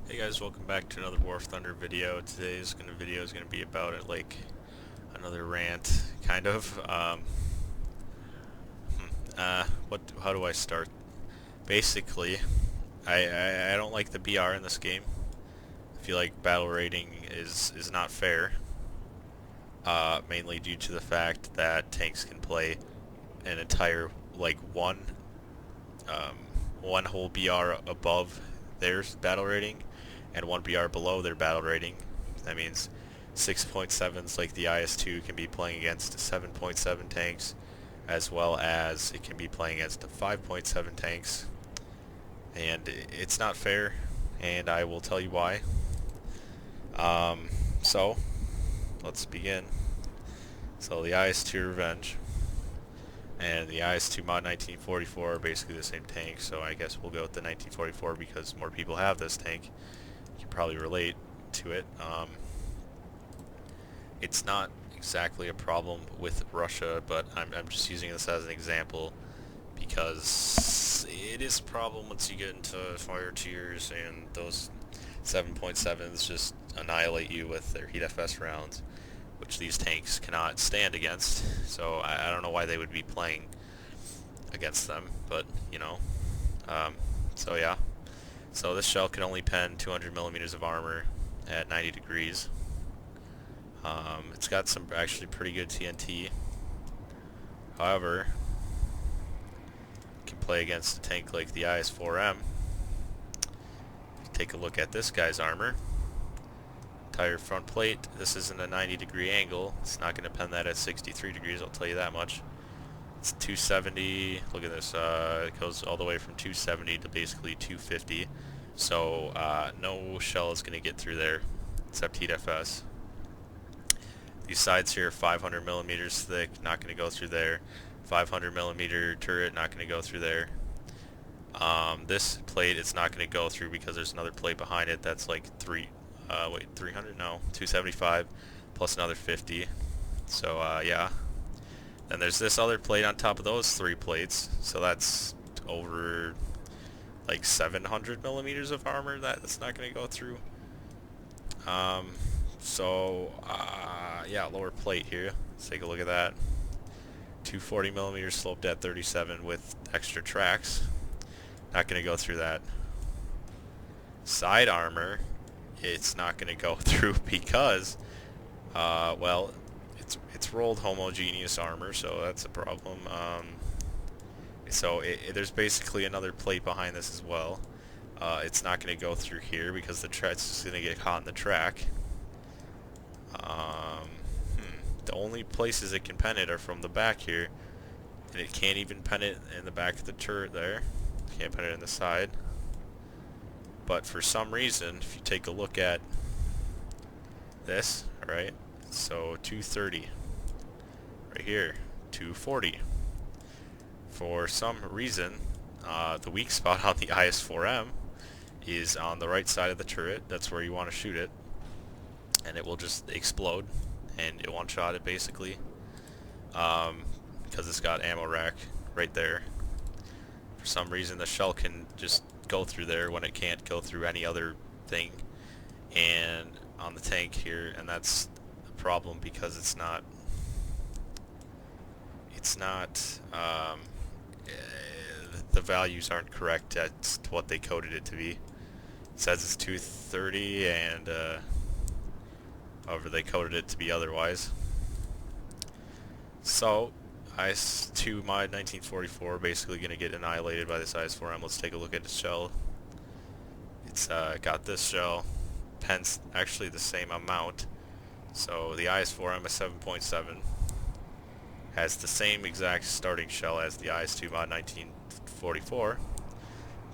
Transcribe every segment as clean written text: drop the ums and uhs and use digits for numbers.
Hey guys, welcome back to another War of Thunder video. Today's video is gonna be about it, like another rant, kind of. How do I start? Basically, I don't like the BR in this game. I feel like battle rating is not fair. Mainly due to the fact that tanks can play an entire um, one whole BR above their battle rating and one BR below their battle rating. That means 6.7s like the IS-2 can be playing against 7.7 tanks, as well as it can be playing against 5.7 tanks. And it's not fair, and I will tell you why. So, let's begin. So the IS-2 Revenge and the IS-2 Mod 1944 are basically the same tank, so I guess we'll go with the 1944 because more people have this tank. You can probably relate to it. It's not exactly a problem with Russia, but I'm just using this as an example because it is a problem once you get into fire tiers and those 7.7s just annihilate you with their heat FS rounds, which these tanks cannot stand against. So I don't know why they would be playing against them, but you know. So yeah. So this shell can only pen 200 millimeters of armor at 90 degrees. It's got some actually pretty good TNT. However, it can play against a tank like the IS-4M. Take a look at this guy's armor. Entire front plate. This isn't a 90-degree angle. It's not going to pen that at 63 degrees, I'll tell you that much. It's 270. Look at this. It goes all the way from 270 to basically 250. So no shell is going to get through there except heat FS. These sides here are 500 millimeters thick, not going to go through there. 500 millimeter turret, not going to go through there. This plate it's not going to go through because there's another plate behind it that's like 300? No, 275 plus another 50. So yeah. Then there's this other plate on top of those three plates, so that's over like 700 millimeters of armor that's not going to go through. Yeah, lower plate here. Let's take a look at that. 240 millimeters sloped at 37 with extra tracks. Not going to go through that. Side armor, it's not going to go through because, well, it's rolled homogeneous armor, so that's a problem. There's basically another plate behind this as well. It's not going to go through here because it's just going to get caught in the track. The only places it can pen it are from the back here, and it can't even pen it in the back of the turret there. Can't pen it in the side. But for some reason, if you take a look at this, alright, so 230, right here, 240. For some reason, the weak spot on the IS-4M is on the right side of the turret. That's where you want to shoot it, and it will just explode, and it one-shot it basically, because it's got ammo rack right there. For some reason, the shell can just go through there when it can't go through any other thing, and on the tank here, and that's a problem because the values aren't correct at what they coded it to be. It says it's 230, and however they coded it to be otherwise. So IS-2 Mod 1944 basically going to get annihilated by this IS-4M. Let's take a look at the shell. It's got this shell, pens actually the same amount. So the IS-4M is 7.7. Has the same exact starting shell as the IS-2 Mod 1944.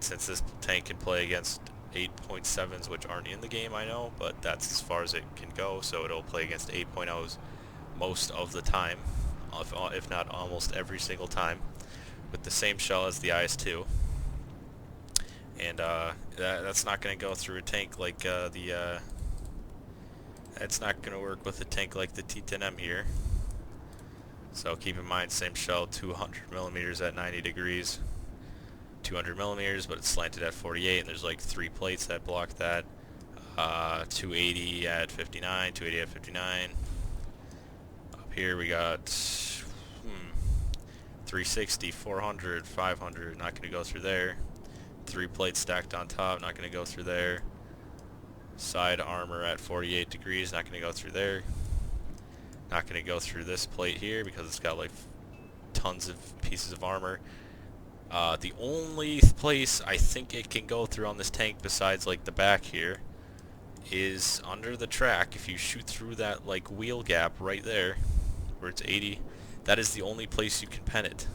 Since this tank can play against 8.7s, which aren't in the game, I know, but that's as far as it can go, so it'll play against 8.0s most of the time, if not almost every single time, with the same shell as the IS-2. And that's not going to go through a tank like that's not going to work with a tank like the T10M here. So keep in mind, same shell, 200 millimeters at 90 degrees. 200 millimeters, but it's slanted at 48, and there's like 3 plates that block that. 280 at 59, 280 at 59. Up here we got 360, 400, 500, not going to go through there. 3 plates stacked on top, not going to go through there. Side armor at 48 degrees, not going to go through there. Not going to go through this plate here because it's got like tons of pieces of armor. The only place I think it can go through on this tank besides like the back here is under the track. If you shoot through that like wheel gap right there where it's 80, that is the only place you can pen it.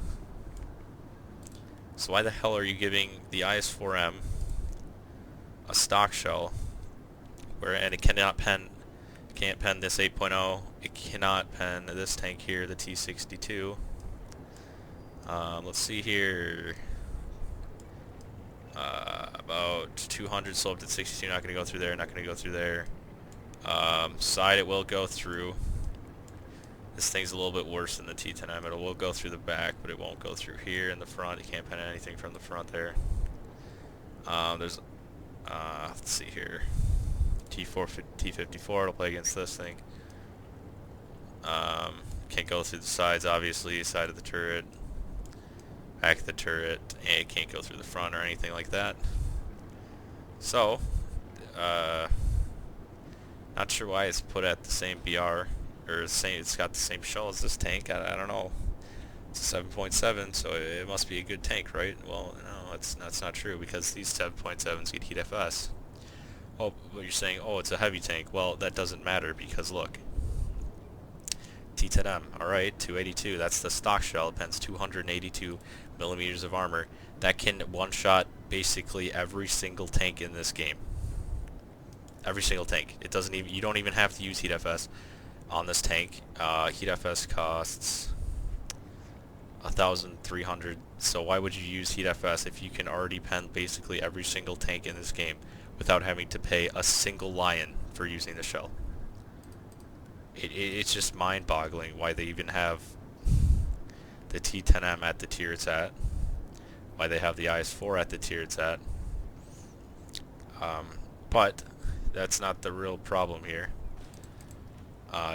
So why the hell are you giving the IS-4M a stock shell and it can't pen this 8.0, it cannot pen this tank here, the T62. Let's see here. About 200 sloped at 62, not going to go through there, not going to go through there. Side it will go through. This thing's a little bit worse than the T10M. It will go through the back, but it won't go through here in the front. You can't pen anything from the front there. Let's see here. T54, it'll play against this thing. Can't go through the sides, obviously, side of the turret, back of the turret, and it can't go through the front or anything like that. So, not sure why it's put at the same BR, or it's got the same shell as this tank. I don't know. It's a 7.7, so it must be a good tank, right? Well, no, that's not true, because these 7.7s get heat FS. Oh, but you're saying, oh, it's a heavy tank. Well, that doesn't matter, because look. T10M, alright, 282, that's the stock shell. It pens 282 millimeters of armor. That can one-shot basically every single tank in this game. Every single tank. It doesn't even, you don't even have to use heat FS on this tank. Heat FS costs 1,300, so why would you use heat FS if you can already pen basically every single tank in this game without having to pay a single lion for using the shell? It's just mind-boggling why they even have the T10M at the tier it's at, why they have the IS-4 at the tier it's at. But that's not the real problem here.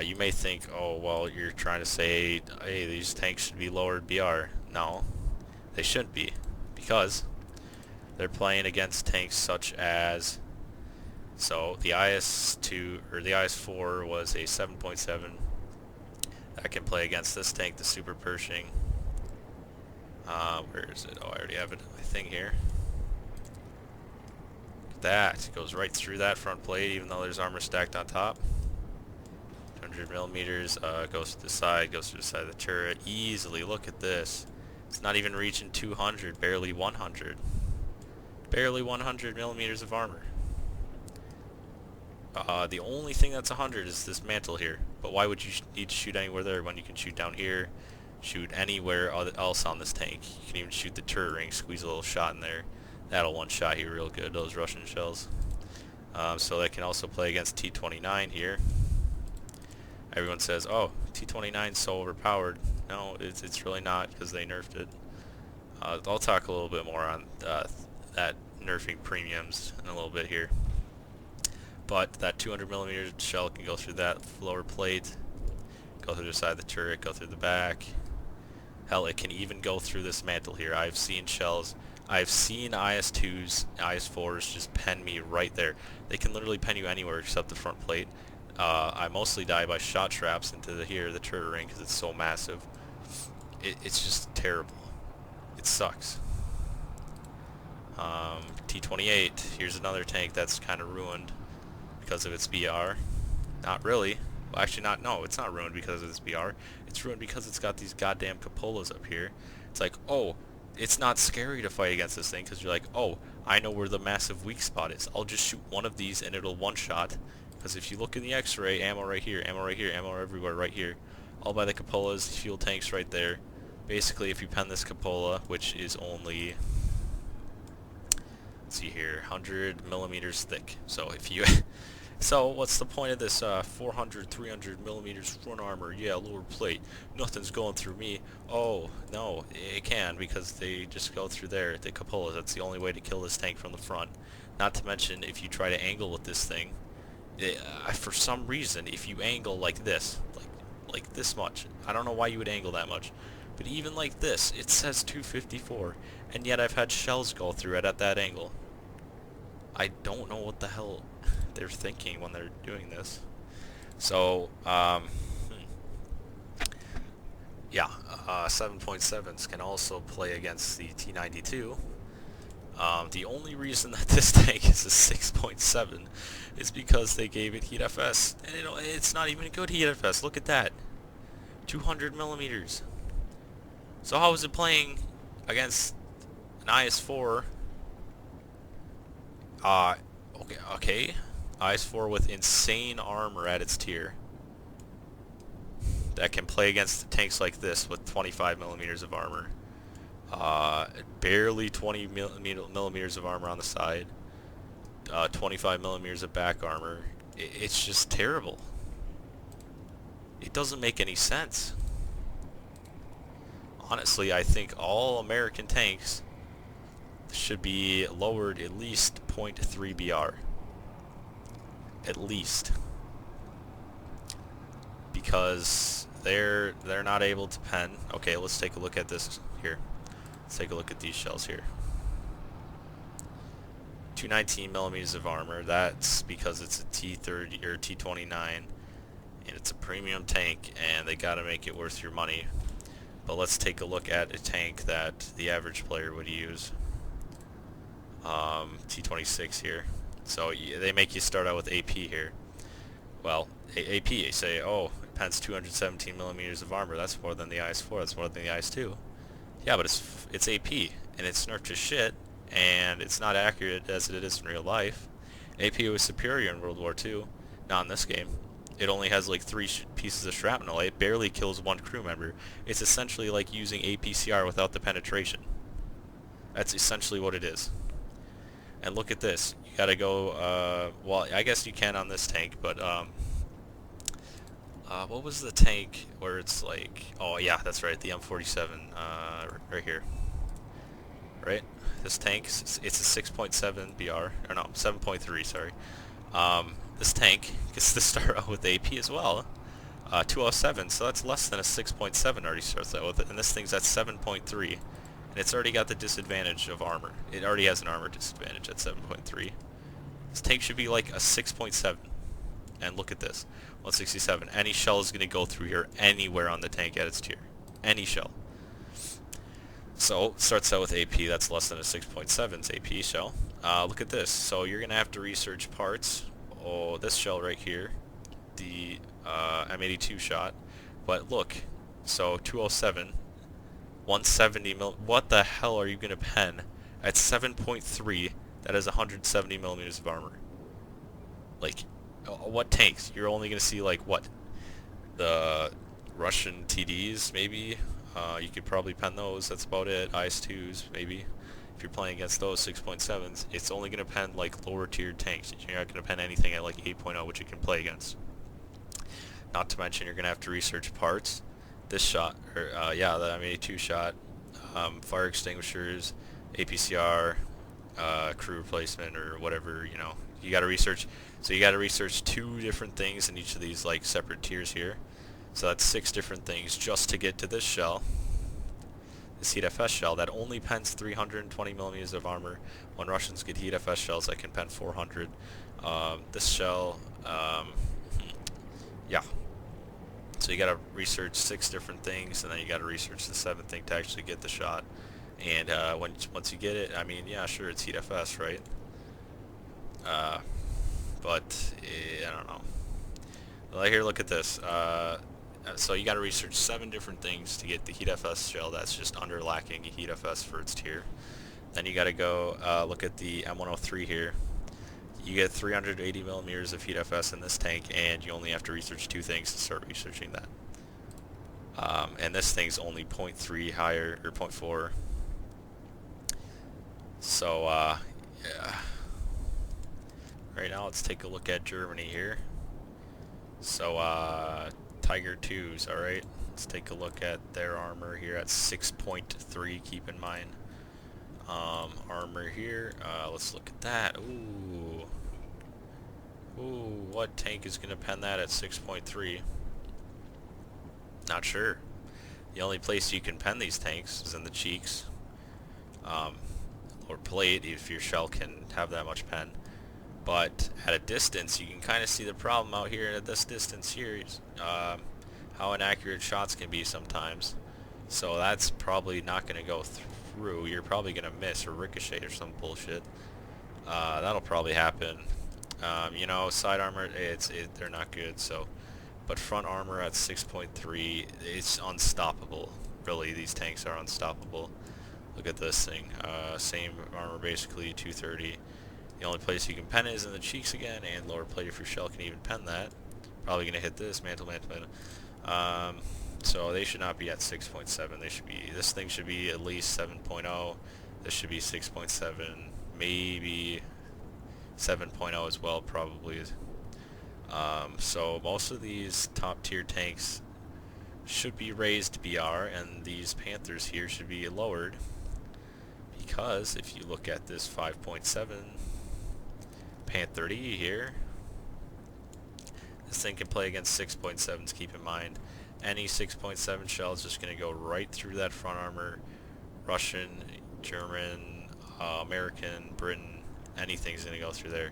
You may think, oh, well, you're trying to say, hey, these tanks should be lowered BR. No, they shouldn't be, because they're playing against tanks such as, so the IS-2 or the IS-4 was a 7.7 that can play against this tank, the Super Pershing. Where is it? Oh, I already have it. My thing here. That goes right through that front plate, even though there's armor stacked on top. 200 millimeters, goes to the side, goes to the side of the turret easily. Look at this. It's not even reaching 200, barely 100. Barely 100 millimeters of armor. The only thing that's 100 is this mantle here. But why would you need to shoot anywhere there when you can shoot down here, shoot anywhere else on this tank? You can even shoot the turret ring, squeeze a little shot in there. That'll one-shot you real good, those Russian shells. So they can also play against T-29 here. Everyone says, oh, T-29's so overpowered. No, it's really not, because they nerfed it. I'll talk a little bit more on that nerfing premiums in a little bit here. But that 200 millimeter shell can go through that lower plate, go through the side of the turret, go through the back. Hell, it can even go through this mantle here. I've seen shells. I've seen IS-2s, IS-4s just pen me right there. They can literally pen you anywhere except the front plate. I mostly die by shot traps into the turret ring, because it's so massive. It's just terrible. It sucks. T-28, here's another tank that's kind of ruined because of its BR. Not really. Well, actually not, no, it's not ruined because of its BR. It's ruined because it's got these goddamn cupolas up here. It's like, oh, it's not scary to fight against this thing, because you're like, oh, I know where the massive weak spot is. I'll just shoot one of these and it'll one-shot. Because if you look in the X-ray, ammo right here, ammo right here, ammo everywhere right here. All by the cupolas, fuel tanks right there. Basically, if you pen this cupola, which is only, let's see here, 100 millimeters thick. So if you, so what's the point of this 400, 300 millimeters front armor? Yeah, lower plate. Nothing's going through me. Oh, no, it can, because they just go through there, the cupolas. That's the only way to kill this tank from the front. Not to mention, if you try to angle with this thing, for some reason, if you angle like this, like this much, I don't know why you would angle that much, but even like this, it says 254, and yet I've had shells go through it at that angle. I don't know what the hell they're thinking when they're doing this. So, yeah, 7.7s can also play against the T92. The only reason that this tank is a 6.7 is because they gave it heat FS. And it's not even a good heat FS. Look at that. 200 millimeters. So how is it playing against an IS-4? Okay. IS-4 with insane armor at its tier. That can play against tanks like this with 25 millimeters of armor. Barely 20 millimeters of armor on the side. 25 millimeters of back armor. It's just terrible. It doesn't make any sense. Honestly, I think all American tanks should be lowered at least 0.3 BR. At least. Because they're not able to pen. Okay, let's take a look at this here. Let's take a look at these shells here. 219 millimeters of armor. That's because it's a T30 or T29, and it's a premium tank, and they gotta make it worth your money. But let's take a look at a tank that the average player would use. T26 here. So they make you start out with AP here. Well, AP, they say, oh, it pens 217 millimeters of armor. That's more than the IS-4. That's more than the IS-2. Yeah, but it's AP, and it's nerfed to shit, and it's not accurate as it is in real life. AP was superior in World War II. Not in this game. It only has like 3 pieces of shrapnel. It barely kills 1 crew member. It's essentially like using APCR without the penetration. That's essentially what it is. And look at this. You gotta go, well, I guess you can on this tank, but, what was the tank where it's like, oh yeah, that's right, the M47, right here. Right? This tank, it's a 6.7 BR, or no, 7.3, sorry. This tank gets to start out with AP as well. 207, so that's less than a 6.7 already starts out with it, and this thing's at 7.3. And it's already got the disadvantage of armor. It already has an armor disadvantage at 7.3. This tank should be like a 6.7. And look at this, 167. Any shell is going to go through here anywhere on the tank at its tier. Any shell. So, it starts out with AP, that's less than a 6.7's AP shell. Look at this. So you're going to have to research parts. Oh, this shell right here. The M82 shot. But look, so 207, 170 mil. What the hell are you going to pen at 7.3 that has 170 millimeters of armor? Like, what tanks? You're only going to see, like, what? The Russian TDs, maybe? You could probably pen those. That's about it. IS-2s, maybe. If you're playing against those 6.7s, it's only going to pen, like, lower tiered tanks. You're not going to pen anything at, like, 8.0, which you can play against. Not to mention, you're going to have to research parts. This shot, or, yeah, the M82 shot, fire extinguishers, APCR, crew replacement, or whatever, you know. You got to research. So you got to research 2 different things in each of these, like, separate tiers here. So that's 6 different things just to get to this shell. This heat FS shell that only pens 320 millimeters of armor, when Russians get heat FS shells that can pen 400. This shell, yeah. So you got to research 6 different things, and then you got to research the 7th thing to actually get the shot. And once you get it, I mean, yeah, sure, it's heat FS, right? But I don't know. Well, here, look at this. So you got to research 7 different things to get the heat FS shell that's just under lacking heat FS for its tier. Then you got to go look at the M103 here. You get 380 millimeters of heat FS in this tank, and you only have to research 2 things to start researching that. And this thing's only 0.3 higher, or 0.4. So, yeah. Right now, let's take a look at Germany here. So, Tiger 2s, alright? Let's take a look at their armor here at 6.3, keep in mind. Armor here. Let's look at that. Ooh, what tank is gonna pen that at 6.3? Not sure. The only place you can pen these tanks is in the cheeks, or plate if your shell can have that much pen. But at a distance, you can kind of see the problem out here at this distance here, how inaccurate shots can be sometimes. So that's probably not going to go through. You're probably going to miss or ricochet or some bullshit. That'll probably happen. You know, side armor, they're not good. So, but front armor at 6.3, it's unstoppable. Really, these tanks are unstoppable. Look at this thing. Same armor basically, 230. The only place you can pen it is in the cheeks again, and lower plate if your shell can even pen that. Probably gonna hit this mantle. So they should not be at 6.7. They should be. This thing should be at least 7.0. This should be 6.7, maybe 7.0 as well, probably. So most of these top tier tanks should be raised BR, and these Panthers here should be lowered, because if you look at this 5.7 Panther D here, this thing can play against 6.7s. Keep in mind, any 6.7 shell is just going to go right through that front armor. Russian, German, American, Britain, anything's going to go through there.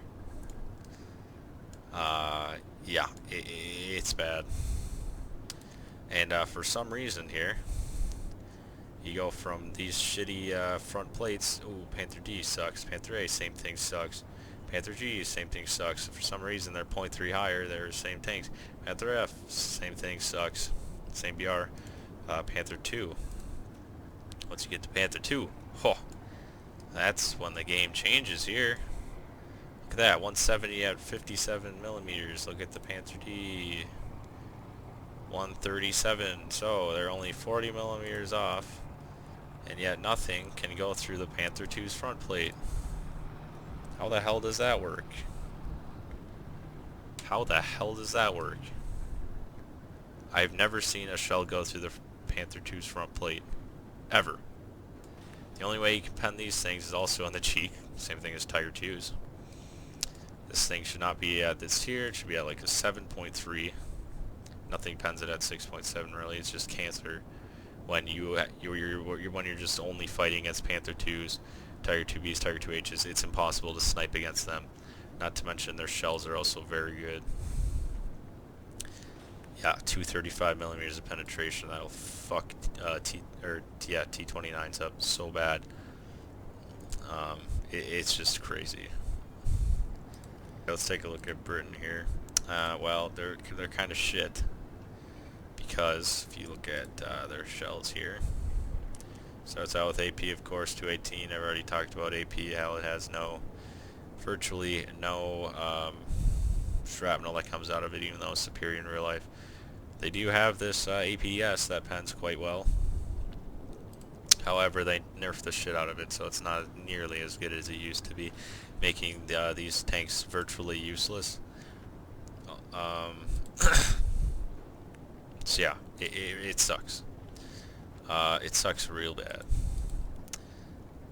Yeah, it's bad. And for some reason here, you go from these shitty front plates. Ooh, Panther D sucks. Panther A, same thing sucks. Panther G, same thing sucks. For some reason, they're 0.3 higher. They're the same tanks. Panther F, same thing sucks. Same BR. Panther 2. Once you get to Panther 2, that's when the game changes here. Look at that, 170 at 57 millimeters. Look at the Panther D. 137. So they're only 40 millimeters off, and yet nothing can go through the Panther 2's front plate. How the hell does that work? How the hell does that work? I've never seen a shell go through the Panther 2's front plate. Ever. The only way you can pen these things is also on the cheek. Same thing as Tiger 2's. This thing should not be at this tier. It should be at like a 7.3. Nothing pens it at 6.7 really. It's just cancer. When when you're just only fighting against Panther 2's, Tiger 2B's, Tiger 2H's, it's impossible to snipe against them. Not to mention their shells are also very good. Yeah, 235 millimeters of penetration. That'll fuck T29s up so bad. It's just crazy. Let's take a look at Britain here. Well, they're kind of shit, because if you look at their shells here, starts out with AP, of course, 218. I've already talked about AP, how it has virtually no shrapnel that comes out of it, even though it's superior in real life. They do have this APS that pens quite well. However, they nerfed the shit out of it, so it's not nearly as good as it used to be, making these tanks virtually useless. So yeah, it sucks. It sucks real bad.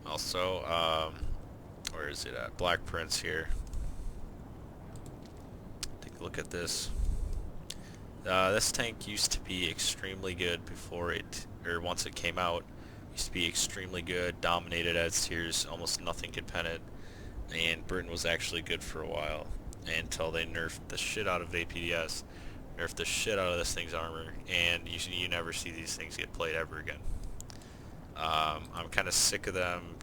Also, where is it at? Black Prince here. Take a look at this. This tank used to be extremely good before once it came out. Used to be extremely good, dominated as tiers, almost nothing could pen it, and Britain was actually good for a while, until they nerfed the shit out of APDS, nerfed the shit out of this thing's armor, and you never see these things get played ever again. I'm kind of sick of them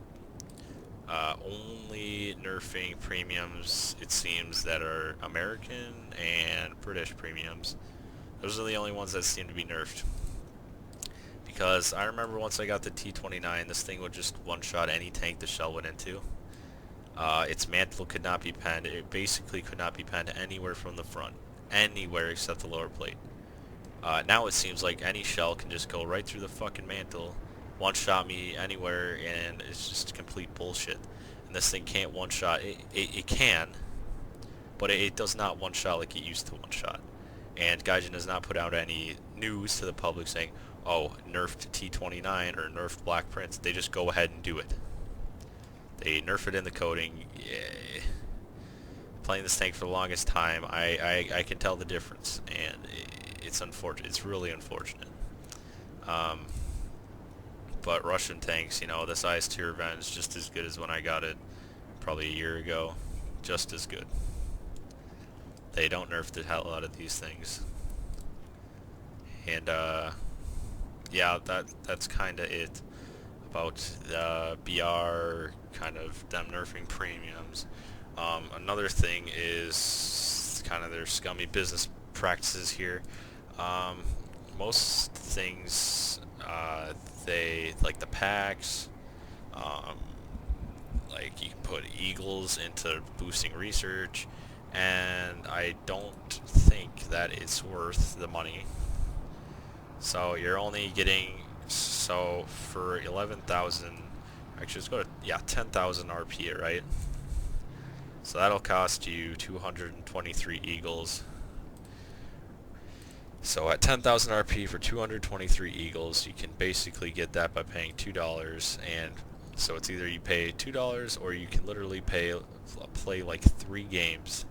only nerfing premiums, it seems, that are American and British premiums. Those are the only ones that seem to be nerfed. Because I remember once I got the T29, this thing would just one-shot any tank the shell went into. Its mantle could not be penned. It basically could not be penned anywhere from the front. Anywhere except the lower plate. Now it seems like any shell can just go right through the fucking mantle, one-shot me anywhere, and it's just complete bullshit. And this thing can't one-shot. It can, but it does not one-shot like it used to one-shot. And Gaijin does not put out any news to the public saying, oh, nerfed T29 or nerfed Black Prince. They just go ahead and do it. They nerf it in the coding. Yeah. Playing this tank for the longest time, I can tell the difference, and it's unfortunate. It's really unfortunate. Um, but Russian tanks, you know, this IS tier event is just as good as when I got it probably a year ago. Just as good. They don't nerf the hell out of these things. And yeah, that's kind of it about BR, kind of them nerfing premiums. Another thing is kind of their scummy business practices here. Um, most things, they, like the packs, um, like you can put eagles into boosting research, and I don't think that it's worth the money. So you're only getting, so for 11,000, actually let's go to, yeah, 10,000 RP, right? So that'll cost you 223 eagles. So at 10,000 RP for 223 eagles, you can basically get that by paying $2, and so it's either you pay $2 or you can literally play like 3 games.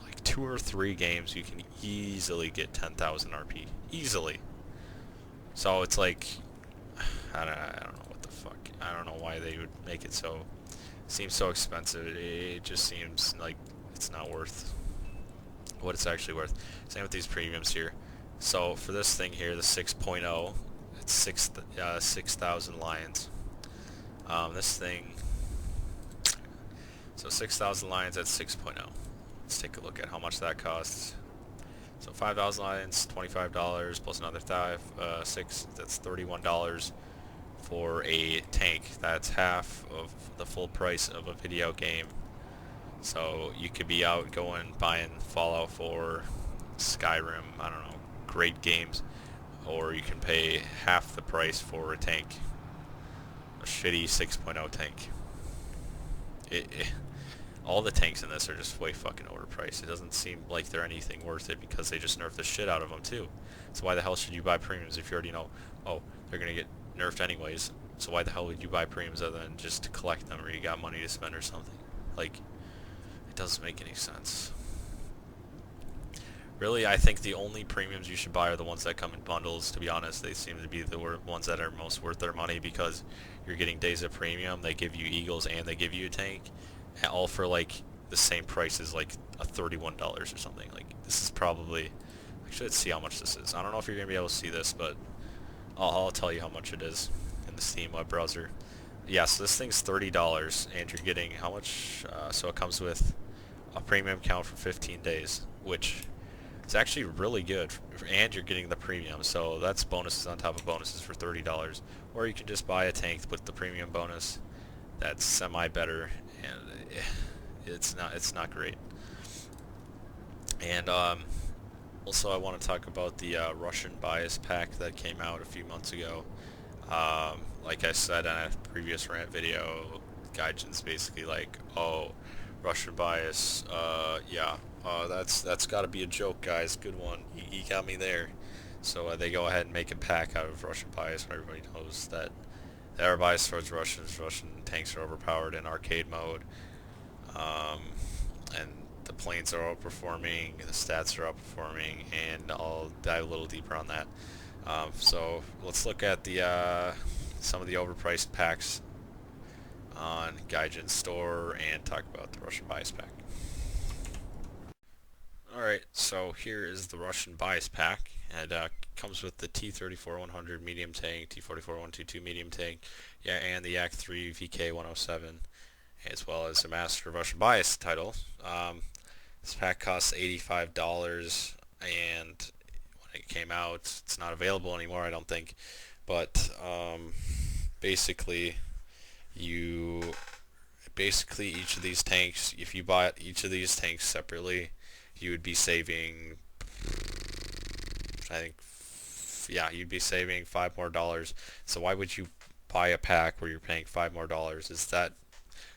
Like 2 or 3 games, you can easily get 10,000 RP. Easily. So it's like, I don't know what the fuck. I don't know why they would make it so, seems so expensive. It just seems like it's not worth what it's actually worth. Same with these premiums here. So for this thing here, the 6.0, it's 6,000 lions. This thing, so 6,000 lions at 6.0. Let's take a look at how much that costs. So 5,000 lions, $25 plus another 6, that's $31 for a tank. That's half of the full price of a video game. So you could be out going buying Fallout 4, Skyrim, I don't know, great games, or you can pay half the price for a tank, a shitty 6.0 tank. All the tanks in this are just way fucking overpriced. It doesn't seem like they're anything worth it because they just nerf the shit out of them too. So why the hell should you buy premiums if you already know, oh, they're gonna get nerfed anyways? So why the hell would you buy premiums other than just to collect them, or you got money to spend or something? Like, it doesn't make any sense. Really, I think the only premiums you should buy are the ones that come in bundles, to be honest. They seem to be the ones that are most worth their money because you're getting days of premium, they give you eagles, and they give you a tank, all for like the same price as like a $31 or something. Like, this is probably, actually let's see how much this is. I don't know if you're going to be able to see this, but I'll tell you how much it is in the Steam web browser. Yeah, so this thing's $30, and you're getting how much? So it comes with a premium count for 15 days, which is actually really good, and you're getting the premium, so that's bonuses on top of bonuses for $30. Or you can just buy a tank with the premium bonus that's semi better, and it's not great. And also I want to talk about the Russian bias pack that came out a few months ago. Like I said in a previous rant video, Gaijin's basically like, oh, Russian bias, yeah, that's got to be a joke, guys. Good one. He got me there. So they go ahead and make a pack out of Russian bias, where everybody knows that they are biased towards Russians. Russian tanks are overpowered in arcade mode, and the planes are outperforming, the stats are outperforming, and I'll dive a little deeper on that. So let's look at the some of the overpriced packs on Gaijin's store and talk about the Russian bias pack. Alright, so here is the Russian bias pack. It comes with the T-34-100 medium tank, T-44-122 medium tank, yeah, and the Yak-3 VK-107, as well as a Master of Russian Bias title. This pack costs $85, and when it came out, it's not available anymore, I don't think. But basically, each of these tanks, if you bought each of these tanks separately, you would be saving, I think, yeah, you'd be saving $5 more. So why would you buy a pack where you're paying $5 more?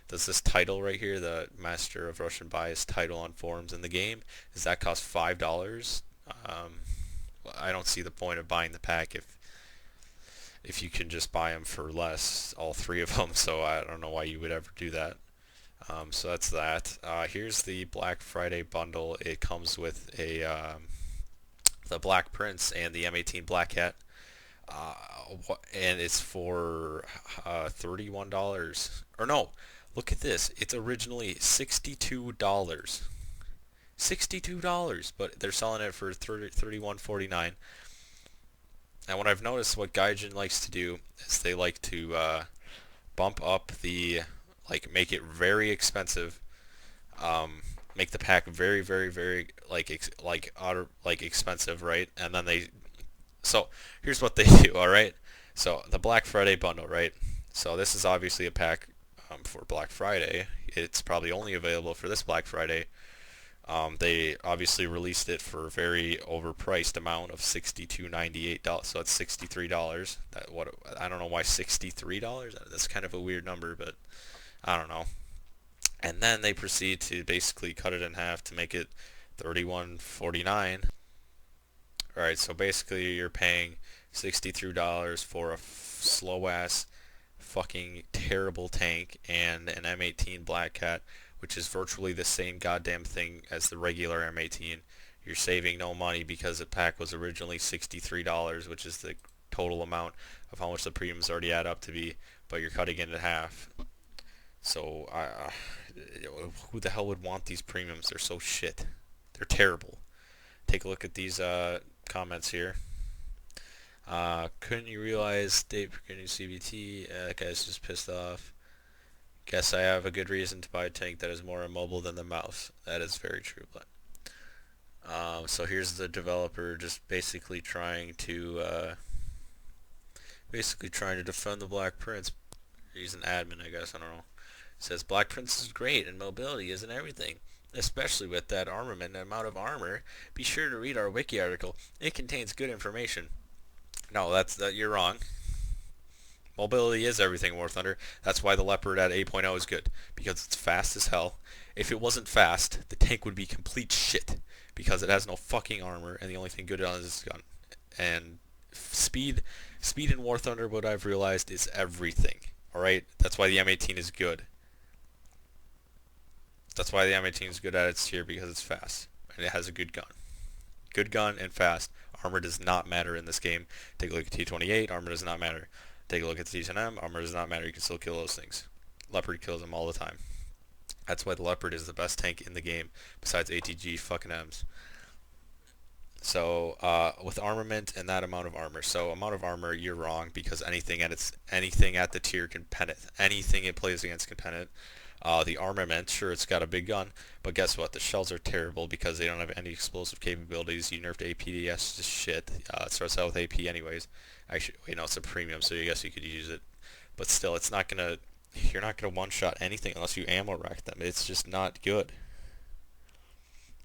Does this title right here, the Master of Russian Bias title on forums in the game, does that cost $5? I don't see the point of buying the pack if you can just buy them for less, all three of them. So I don't know why you would ever do that. So that's that. Here's the Black Friday bundle. It comes with the Black Prince and the M18 Black Hat. Uh, and it's for $31. Or no, look at this. It's originally $62. $62, but they're selling it for $31.49. And what I've noticed, what Gaijin likes to do is they like to bump up make it very expensive, make the pack very, very, very expensive, right? And then so here's what they do, all right? So the Black Friday bundle, right? So this is obviously a pack for Black Friday. It's probably only available for this Black Friday. They obviously released it for a very overpriced amount of $62.98. So it's $63. I don't know why $63. That's kind of a weird number, but I don't know. And then they proceed to basically cut it in half to make it $31.49. Alright, so basically you're paying $63 for a slow ass fucking terrible tank and an M18 Black Cat, which is virtually the same goddamn thing as the regular M18. You're saving no money because the pack was originally $63, which is the total amount of how much the premiums already add up to be, but you're cutting it in half. So, who the hell would want these premiums? They're so shit. They're terrible. Take a look at these comments here. Couldn't you realize Dave for getting CBT? That guy's just pissed off. Guess I have a good reason to buy a tank that is more immobile than the mouse. That is very true. But so here's the developer just basically trying to defend the Black Prince. He's an admin, I guess. I don't know. He says Black Prince is great and mobility isn't everything, especially with that armament and amount of armor. Be sure to read our wiki article. It contains good information. No, you're wrong. Mobility is everything in War Thunder. That's why the Leopard at 8.0 is good, because it's fast as hell. If it wasn't fast, the tank would be complete shit, because it has no fucking armor, and the only thing good on it is its gun. And speed in War Thunder, what I've realized, is everything. Alright? That's why the M18 is good. That's why the M18 is good at its tier, because it's fast, and it has a good gun. Good gun and fast. Armor does not matter in this game. Take a look at T28, armor does not matter. Take a look at the T10M, armor does not matter, you can still kill those things. Leopard kills them all the time. That's why the Leopard is the best tank in the game, besides ATG fucking M's. So, with armament and that amount of armor. So, amount of armor, you're wrong, because anything at the tier can pen it. Anything it plays against can pen it. The armament, sure, it's got a big gun, but guess what? The shells are terrible because they don't have any explosive capabilities. You nerfed APDS to shit. It starts out with AP anyways. Actually, wait, no, it's a premium, so I guess you could use it. But still, you're not gonna one-shot anything unless you ammo rack them. It's just not good.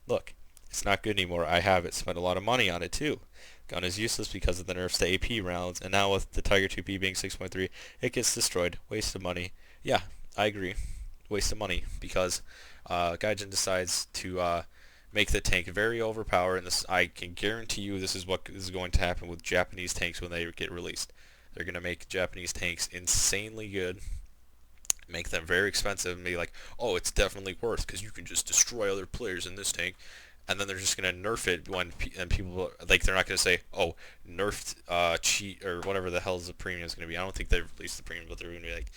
Look, it's not good anymore. I have it. Spent a lot of money on it too. Gun is useless because of the nerfs to AP rounds, and now with the Tiger 2P being 6.3, it gets destroyed. Waste of money. Yeah, I agree. Waste of money because Gaijin decides to make the tank very overpowered, and I can guarantee you this is what is going to happen with Japanese tanks when they get released. They're going to make Japanese tanks insanely good, make them very expensive, and be like, oh, it's definitely worth because you can just destroy other players in this tank, and then they're just going to nerf it and people, like, they're not going to say, oh, nerfed cheat or whatever the hell the premium is going to be. I don't think they've released the premium, but they're going to be like,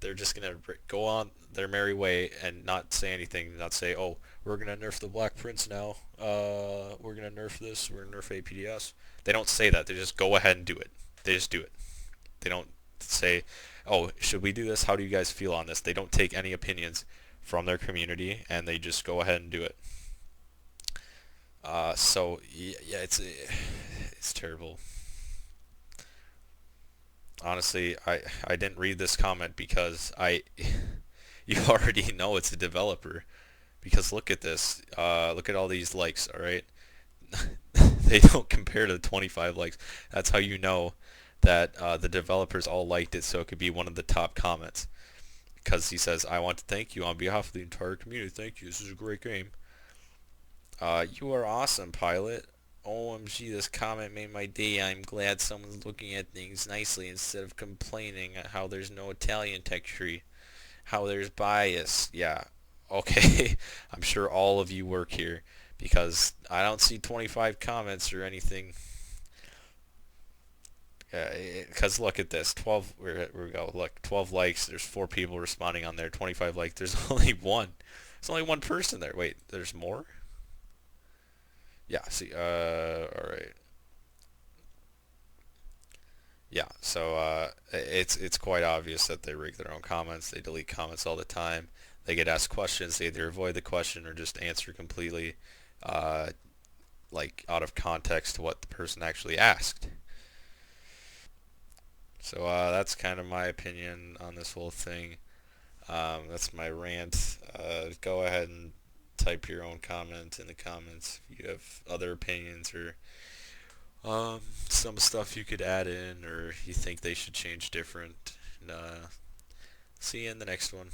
they're just going to go on their merry way and not say anything, not say, oh, we're going to nerf the Black Prince now, we're going to nerf this, we're going to nerf APDS. They don't say that. They just go ahead and do it. They just do it. They don't say, oh, should we do this? How do you guys feel on this? They don't take any opinions from their community, and they just go ahead and do it. So, yeah, it's terrible. Honestly, I didn't read this comment because you already know it's a developer. Because look at this. Look at all these likes, alright? They don't compare to the 25 likes. That's how you know that the developers all liked it, so it could be one of the top comments. Because he says, I want to thank you on behalf of the entire community. Thank you. This is a great game. You are awesome, Pilot. OMG, this comment made my day. I'm glad someone's looking at things nicely instead of complaining at how there's no Italian tech tree, how there's bias. Yeah, okay. I'm sure all of you work here because I don't see 25 comments or anything. Because look at this, 12. We go. Look, 12 likes. There's 4 people responding on there. 25 likes. There's only one. There's only one person there. Wait, there's more? Yeah. See. All right. Yeah. So it's quite obvious that they rig their own comments. They delete comments all the time. They get asked questions. They either avoid the question or just answer completely, uh, like out of context to what the person actually asked. So that's kind of my opinion on this whole thing. That's my rant. Go ahead and type your own comment in the comments if you have other opinions or some stuff you could add in or you think they should change different. And, see you in the next one.